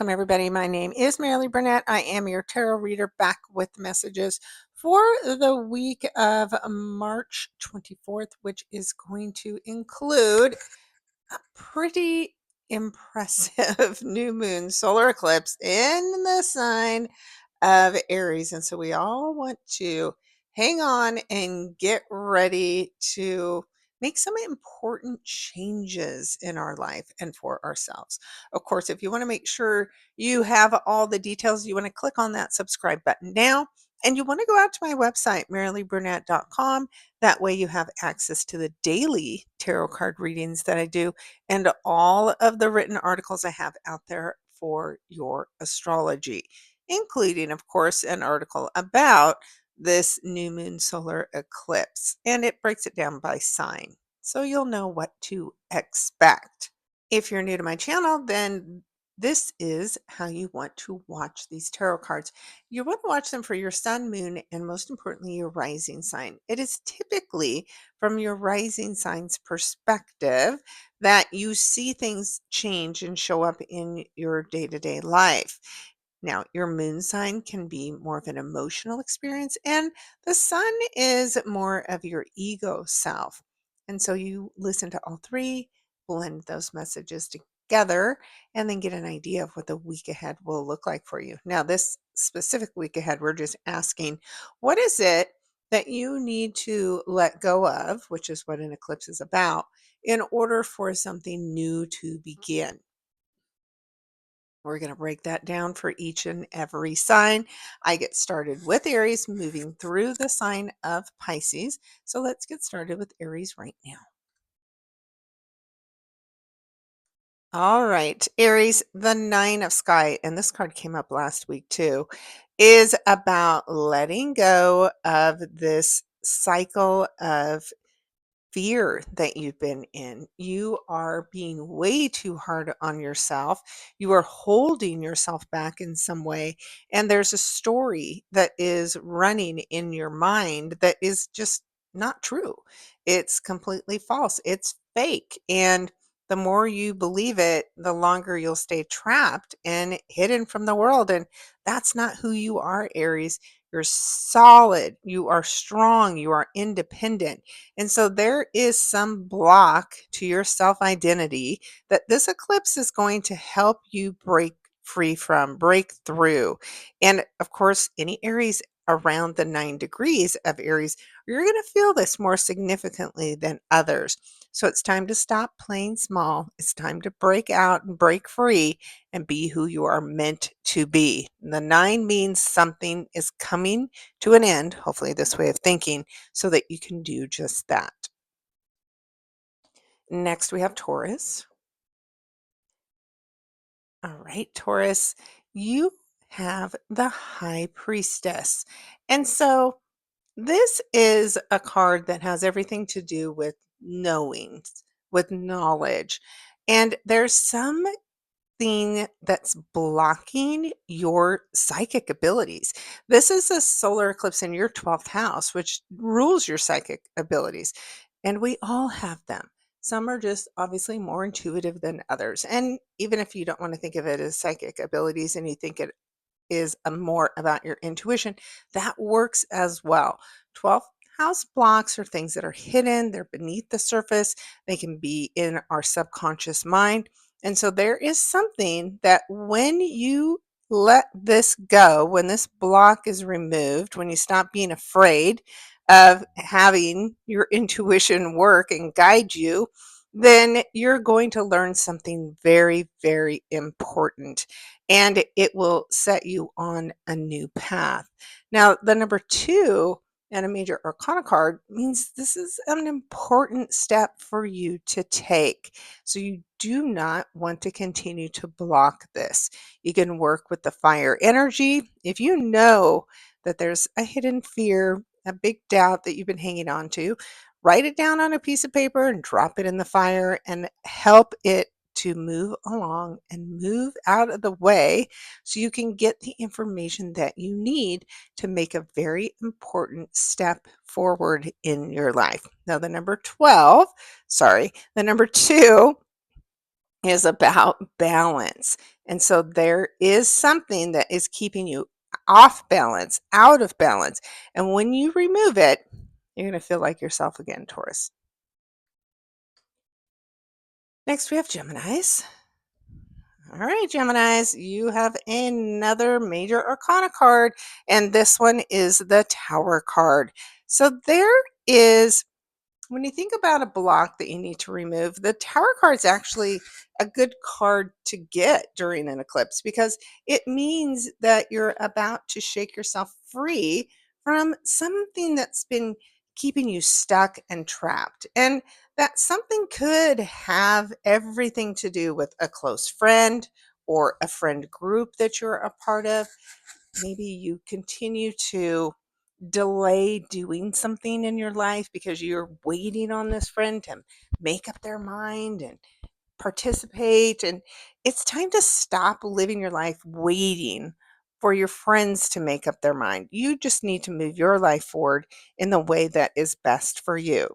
Welcome, everybody. My name is Maralee Burnett. I am your tarot reader back with messages for the week of March 24th, which is going to include a pretty impressive new moon solar eclipse in the sign of Aries. And so we all want to hang on and get ready to make some important changes in our life and for ourselves. Of course, if you want to make sure you have all the details, you want to click on that subscribe button now. And you want to go out to my website, MaraleeBurnett.com. That way you have access to the daily tarot card readings that I do and all of the written articles I have out there for your astrology, including, of course, an article about this new moon solar eclipse. And it breaks it down by sign, so you'll know what to expect. If you're new to my channel, then this is how you want to watch these tarot cards. You want to watch them for your sun, moon, and most importantly, your rising sign. It is typically from your rising sign's perspective that you see things change and show up in your day to day life. Now, your moon sign can be more of an emotional experience, and the sun is more of your ego self. And so you listen to all three, blend those messages together, and then get an idea of what the week ahead will look like for you. Now, this specific week ahead, we're just asking, what is it that you need to let go of, which is what an eclipse is about, in order for something new to begin? We're going to break that down for each and every sign. I get started with Aries, moving through the sign of Pisces. So let's get started with Aries right now. All right, Aries, the Nine of Sky, and this card came up last week too, is about letting go of this cycle of fear that you've been in. You are being way too hard on yourself. You are holding yourself back in some way. And there's a story that is running in your mind that is just not true. It's completely false. It's fake. And the more you believe it, the longer you'll stay trapped and hidden from the world. And that's not who you are, Aries. You're solid. You are strong. You are independent. And so there is some block to your self identity that this eclipse is going to help you break free from, break through. And of course, any Aries around the 9 degrees of Aries, you're going to feel this more significantly than others. So it's time to stop playing small. It's time to break out and break free and be who you are meant to be. The 9 means something is coming to an end, hopefully, this way of thinking, so that you can do just that. Next, we have Taurus. All right, Taurus, you have the High Priestess. And so this is a card that has everything to do with knowing, with knowledge. And there's something that's blocking your psychic abilities. This is a solar eclipse in your 12th house, which rules your psychic abilities. And we all have them. Some are just obviously more intuitive than others. And even if you don't want to think of it as psychic abilities and you think it is more about your intuition, that works as well. 12th house blocks are things that are hidden, they're beneath the surface, they can be in our subconscious mind. And so there is something that when you let this go, when this block is removed, when you stop being afraid of having your intuition work and guide you, then you're going to learn something very, very important, and it will set you on a new path. Now, the number 2 and a major arcana card means this is an important step for you to take. So you do not want to continue to block this. You can work with the fire energy. If you know that there's a hidden fear, a big doubt that you've been hanging on to, write it down on a piece of paper and drop it in the fire and help it to move along and move out of the way so you can get the information that you need to make a very important step forward in your life. Now, the number 2 is about balance. And so there is something that is keeping you off balance, out of balance. And when you remove it, you're going to feel like yourself again, Taurus. Next, we have Geminis. All right, Geminis, you have another major arcana card, and this one is the Tower card. So there is, when you think about a block that you need to remove, the Tower card is actually a good card to get during an eclipse because it means that you're about to shake yourself free from something that's been keeping you stuck and trapped. And that something could have everything to do with a close friend or a friend group that you're a part of. Maybe you continue to delay doing something in your life because you're waiting on this friend to make up their mind and participate. And it's time to stop living your life waiting for your friends to make up their mind. You just need to move your life forward in the way that is best for you.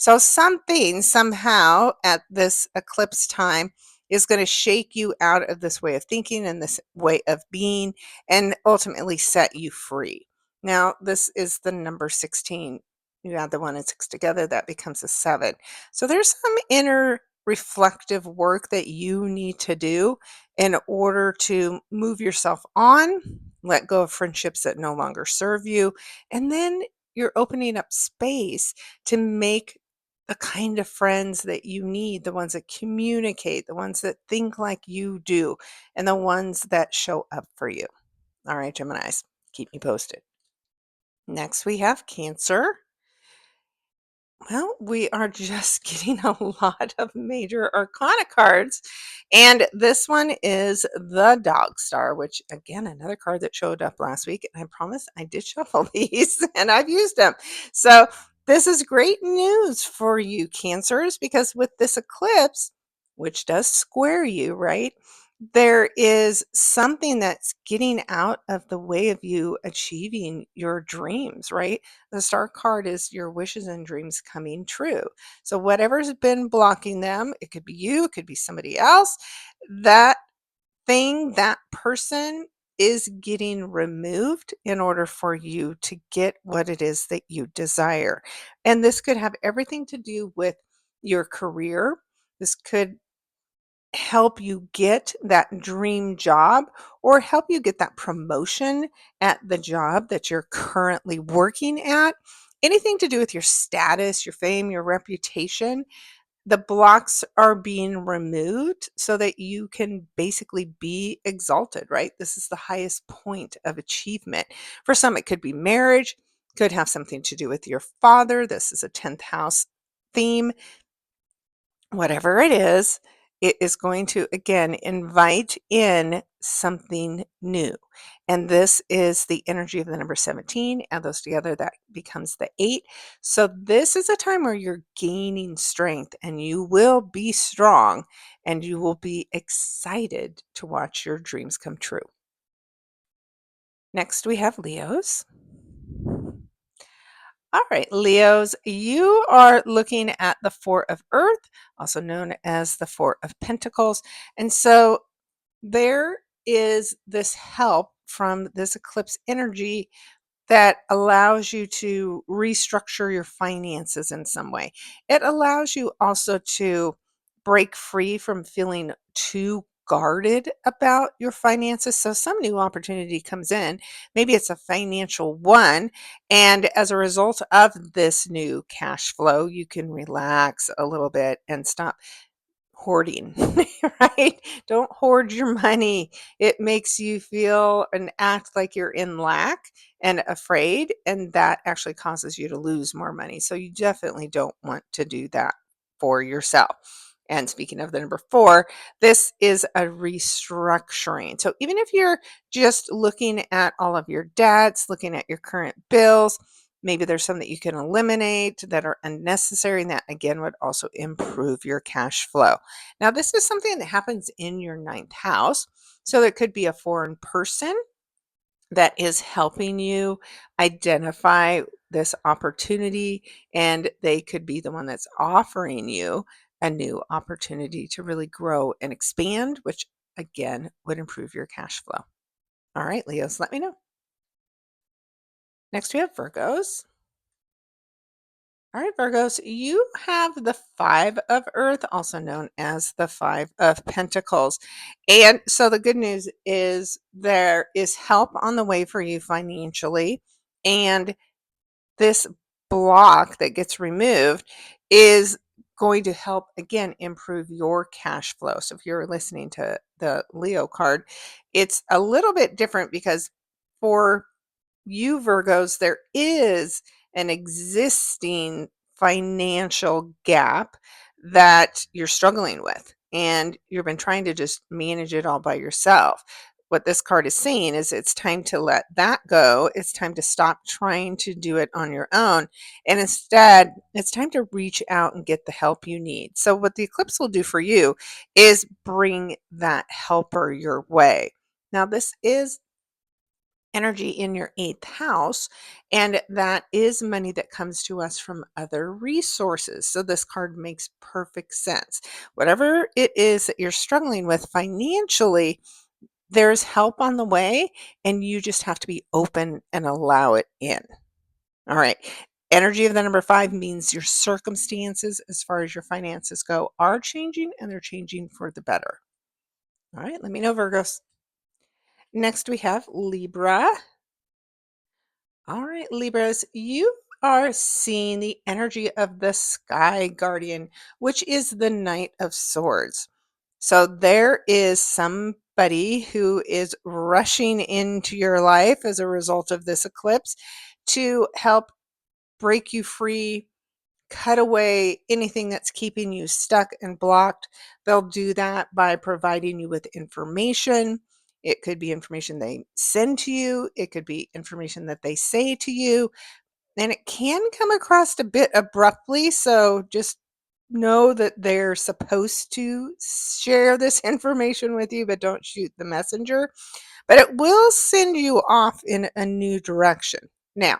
So, something somehow at this eclipse time is going to shake you out of this way of thinking and this way of being and ultimately set you free. Now, this is the number 16. You add the 1 and 6 together, that becomes a 7. So, there's some inner reflective work that you need to do in order to move yourself on, let go of friendships that no longer serve you, and then you're opening up space to make the kind of friends that you need, the ones that communicate, the ones that think like you do, and the ones that show up for you. All right, Geminis, keep me posted. Next, we have Cancer. Well, we are just getting a lot of major arcana cards. And this one is the Dog Star, which, again, another card that showed up last week. And I promise I did shuffle these and I've used them. So, this is great news for you, Cancers, because with this eclipse, which does square you, right? There is something that's getting out of the way of you achieving your dreams, right? The star card is your wishes and dreams coming true. So whatever's been blocking them, it could be you, it could be somebody else, that thing, that person is getting removed in order for you to get what it is that you desire. And this could have everything to do with your career. This could help you get that dream job or help you get that promotion at the job that you're currently working at. Anything to do with your status, your fame, your reputation, the blocks are being removed so that you can basically be exalted, right? This is the highest point of achievement. For some, it could be marriage, could have something to do with your father. This is a 10th house theme. Whatever it is going to again invite in something new. And this is the energy of the number 17. Add those together, that becomes the 8. So, this is a time where you're gaining strength and you will be strong and you will be excited to watch your dreams come true. Next, we have Leos. All right, Leos, you are looking at the Four of Earth, also known as the Four of Pentacles. And so there is this help from this eclipse energy that allows you to restructure your finances in some way. It allows you also to break free from feeling too guarded about your finances. So some new opportunity comes in. Maybe it's a financial one. And as a result of this new cash flow, you can relax a little bit and stop hoarding, right? Don't hoard your money. It makes you feel and act like you're in lack and afraid, and that actually causes you to lose more money. So you definitely don't want to do that for yourself. And speaking of the number 4, this is a restructuring. So even if you're just looking at all of your debts, looking at your current bills, maybe there's some that you can eliminate that are unnecessary, and that again would also improve your cash flow. Now, this is something that happens in your 9th house. So there could be a foreign person that is helping you identify this opportunity, and they could be the one that's offering you a new opportunity to really grow and expand, which again would improve your cash flow. All right, Leos, let me know. Next, we have Virgos. All right, Virgos, you have the Five of Earth, also known as the Five of Pentacles. And so the good news is there is help on the way for you financially. And this block that gets removed is going to help again improve your cash flow. So if you're listening to the Leo card, it's a little bit different because for you Virgos, there is an existing financial gap that you're struggling with, and you've been trying to just manage it all by yourself. What this card is saying is it's time to let that go. It's time to stop trying to do it on your own. And instead, it's time to reach out and get the help you need. So, what the eclipse will do for you is bring that helper your way. Now, this is energy in your eighth house, and that is money that comes to us from other resources. So this card makes perfect sense. Whatever it is that you're struggling with financially, there's help on the way, and you just have to be open and allow it in. All right. Energy of the number five means your circumstances, as far as your finances go, are changing, and they're changing for the better. All right. Let me know, Virgos. Next, we have Libra. All right, Libras, you are seeing the energy of the Sky Guardian, which is the Knight of Swords. So there is somebody who is rushing into your life as a result of this eclipse to help break you free, cut away anything that's keeping you stuck and blocked. They'll do that by providing you with information. It could be information they send to you, it could be information that they say to you, and it can come across a bit abruptly. So just know that they're supposed to share this information with you, but don't shoot the messenger. But it will send you off in a new direction. Now,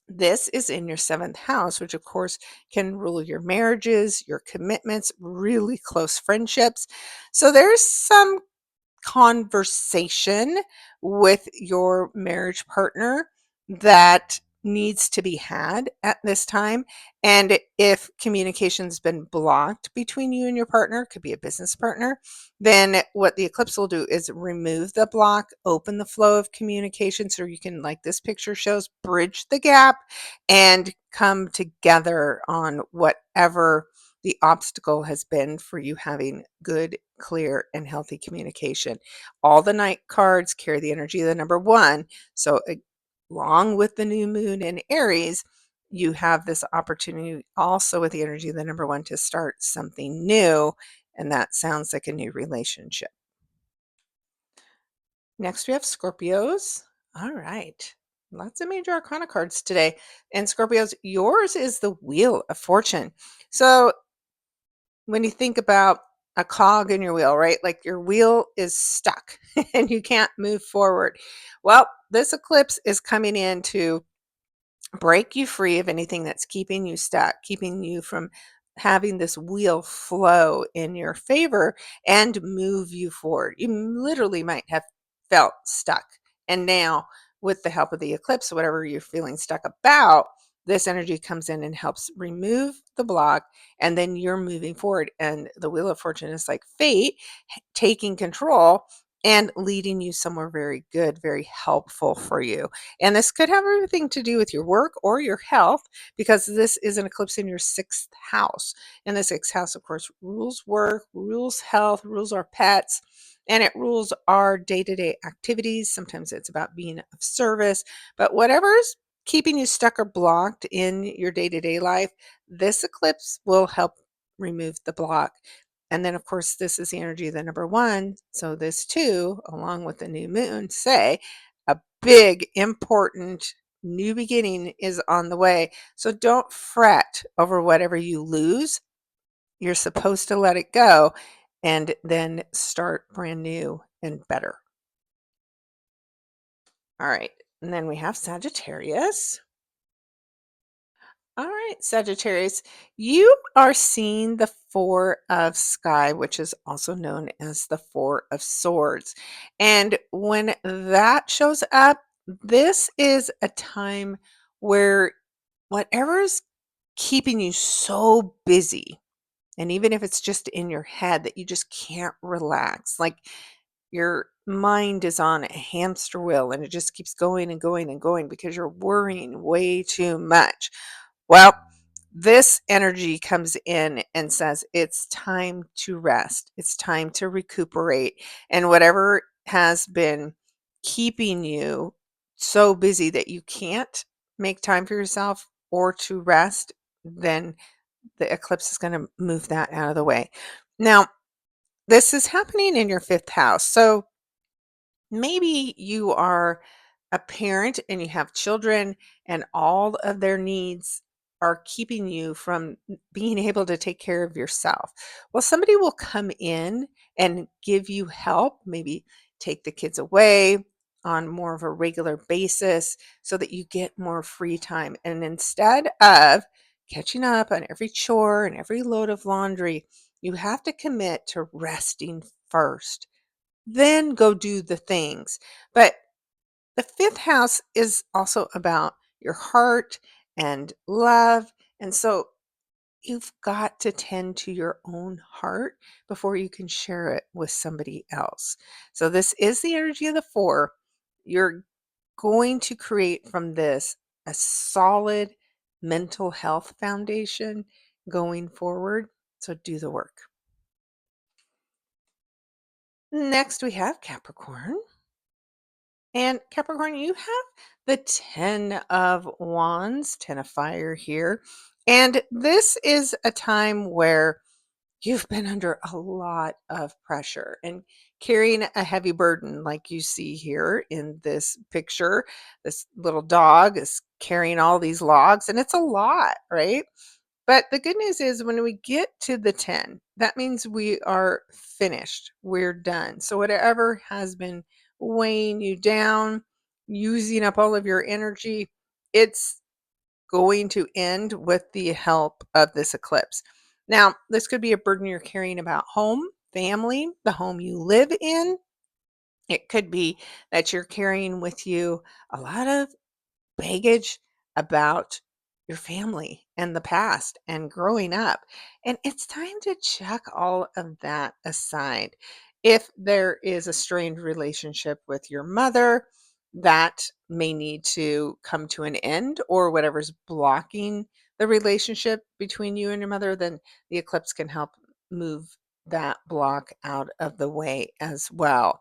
this is in your seventh house, which of course can rule your marriages, your commitments, really close friendships. So there's some conversation with your marriage partner that needs to be had at this time. And if communication's been blocked between you and your partner, could be a business partner, then what the eclipse will do is remove the block, open the flow of communication so you can, like this picture shows, bridge the gap and come together on whatever the obstacle has been for you having good, clear, and healthy communication. All the night cards carry the energy of the number one. So, along with the new moon in Aries, you have this opportunity also with the energy of the number one to start something new. And that sounds like a new relationship. Next, we have Scorpios. All right. Lots of major arcana cards today. And Scorpios, yours is the Wheel of Fortune. So when you think about a cog in your wheel, right? Like your wheel is stuck and you can't move forward. Well, this eclipse is coming in to break you free of anything that's keeping you stuck, keeping you from having this wheel flow in your favor and move you forward. You literally might have felt stuck. And now, with the help of the eclipse, whatever you're feeling stuck about, this energy comes in and helps remove the block. And then you're moving forward. And the Wheel of Fortune is like fate taking control and leading you somewhere very good, very helpful for you. And this could have everything to do with your work or your health because this is an eclipse in your sixth house. And the sixth house, of course, rules work, rules health, rules our pets, and it rules our day to day activities. Sometimes it's about being of service, but whatever's keeping you stuck or blocked in your day to day life, this eclipse will help remove the block. And then, of course, this is the energy of the number one. So, this too, along with the new moon, say a big, important new beginning is on the way. So, don't fret over whatever you lose. You're supposed to let it go and then start brand new and better. All right. And then we have Sagittarius. All right, Sagittarius, you are seeing the Four of Sky, which is also known as the Four of Swords. And when that shows up, this is a time where whatever's keeping you so busy, and even if it's just in your head that you just can't relax, like your mind is on a hamster wheel and it just keeps going and going and going because you're worrying way too much. Well, this energy comes in and says it's time to rest. It's time to recuperate. And whatever has been keeping you so busy that you can't make time for yourself or to rest, then the eclipse is going to move that out of the way. Now, this is happening in your fifth house. So maybe you are a parent and you have children and all of their needs are keeping you from being able to take care of yourself. Well, somebody will come in and give you help, maybe take the kids away on more of a regular basis so that you get more free time. And instead of catching up on every chore and every load of laundry, you have to commit to resting first, then go do the things. But the fifth house is also about your heart and love. And so you've got to tend to your own heart before you can share it with somebody else. So this is the energy of the four. You're going to create from this a solid mental health foundation going forward. So do the work. Next, we have Capricorn. And Capricorn, you have the 10 of Wands, 10 of fire here. And this is a time where you've been under a lot of pressure and carrying a heavy burden, like you see here in this picture. This little dog is carrying all these logs, and it's a lot, right? But the good news is when we get to the 10, that means we are finished. We're done. So whatever has been weighing you down, using up all of your energy, it's going to end with the help of this eclipse. Now, this could be a burden you're carrying about home, family, the home you live in. It could be that you're carrying with you a lot of baggage about your family and the past and growing up. And it's time to check all of that aside. If there is a strained relationship with your mother, that may need to come to an end, or whatever's blocking the relationship between you and your mother, then the eclipse can help move that block out of the way as well.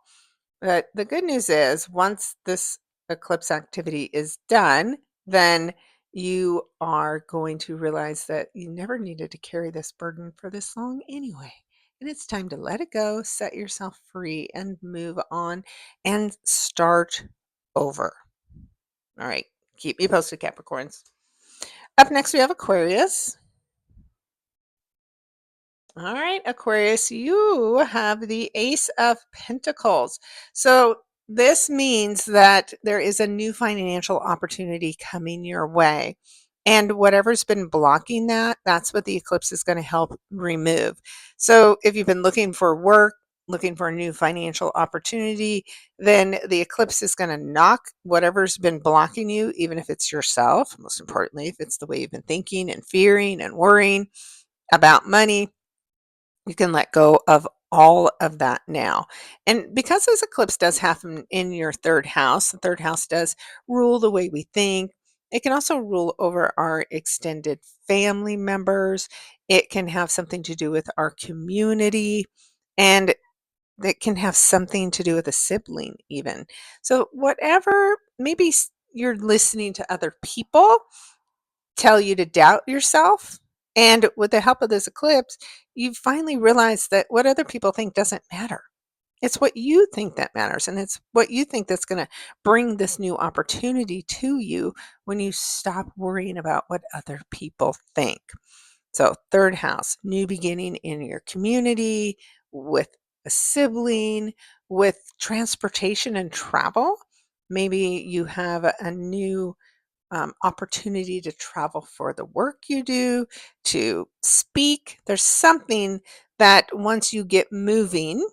But the good news is once this eclipse activity is done, then you are going to realize that you never needed to carry this burden for this long anyway. And it's time to let it go, set yourself free, and move on and start over. All right. Keep me posted, Capricorns. Up next, we have Aquarius. All right, Aquarius, you have the Ace of Pentacles. So this means that there is a new financial opportunity coming your way. And whatever's been blocking that, that's what the eclipse is going to help remove. So if you've been looking for work, looking for a new financial opportunity, then the eclipse is going to knock whatever's been blocking you, even if it's yourself, most importantly, if it's the way you've been thinking and fearing and worrying about money, you can let go of all of that now. And because this eclipse does happen in your third house, the third house does rule the way we think. It can also rule over our extended family members. It can have something to do with our community, and it can have something to do with a sibling, even. So, whatever, maybe you're listening to other people tell you to doubt yourself. And with the help of this eclipse, you finally realize that what other people think doesn't matter. It's what you think that matters. And it's what you think that's going to bring this new opportunity to you when you stop worrying about what other people think. So, third house, new beginning in your community, with a sibling, with transportation and travel. Maybe you have a new opportunity to travel for the work you do, to speak. There's something that once you get moving,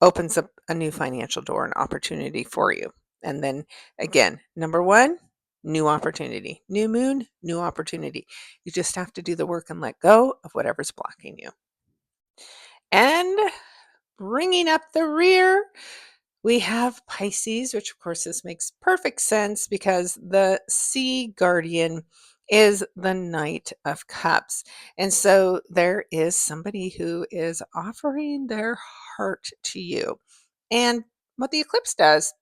opens up a new financial door and opportunity for you. And then again, number one, new opportunity. New moon, new opportunity. You just have to do the work and let go of whatever's blocking you. And bringing up the rear, we have Pisces, which of course this makes perfect sense because the sea guardian is the Knight of Cups. And so there is somebody who is offering their heart to you. And what the eclipse does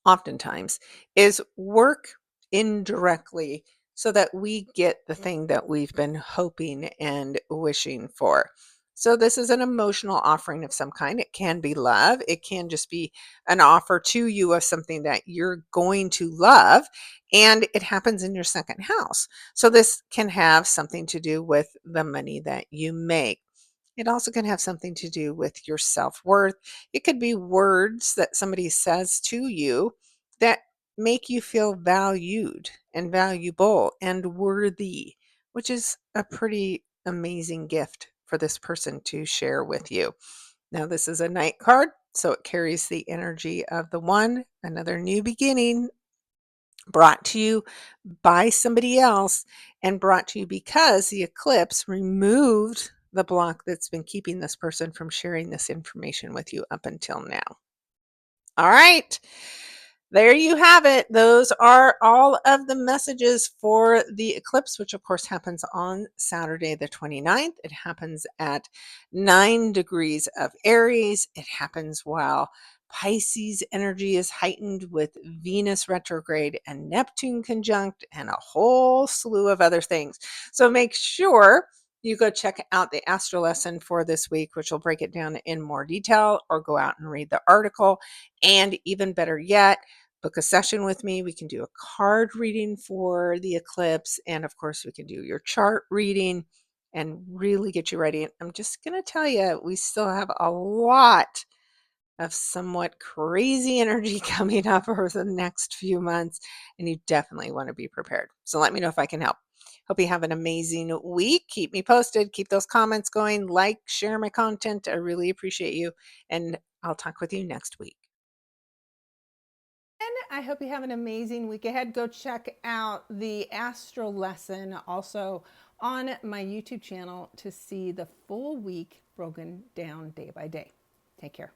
oftentimes is work indirectly so that we get the thing that we've been hoping and wishing for. So, this is an emotional offering of some kind. It can be love, it can just be an offer to you of something that you're going to love, and it happens in your second house. So, this can have something to do with the money that you make. It also can have something to do with your self worth. It could be words that somebody says to you that make you feel valued and valuable and worthy, which is a pretty amazing gift for this person to share with you. Now, this is a night card, so it carries the energy of the one, another new beginning brought to you by somebody else and brought to you because the eclipse removed the block that's been keeping this person from sharing this information with you up until now. All right. There you have it. Those are all of the messages for the eclipse, which of course happens on Saturday, the 29th. It happens at 9 degrees of Aries. It happens while Pisces energy is heightened with Venus retrograde and Neptune conjunct and a whole slew of other things. So make sure you go check out the astro lesson for this week, which will break it down in more detail, or go out and read the article. And even better yet, book a session with me. We can do a card reading for the eclipse. And of course, we can do your chart reading and really get you ready. And I'm just going to tell you, we still have a lot of somewhat crazy energy coming up over the next few months, and you definitely want to be prepared. So let me know if I can help. Hope you have an amazing week. Keep me posted. Keep those comments going. Like, share my content. I really appreciate you. And I'll talk with you next week. And I hope you have an amazing week ahead. Go check out the Astro lesson also on my YouTube channel to see the full week broken down day by day. Take care.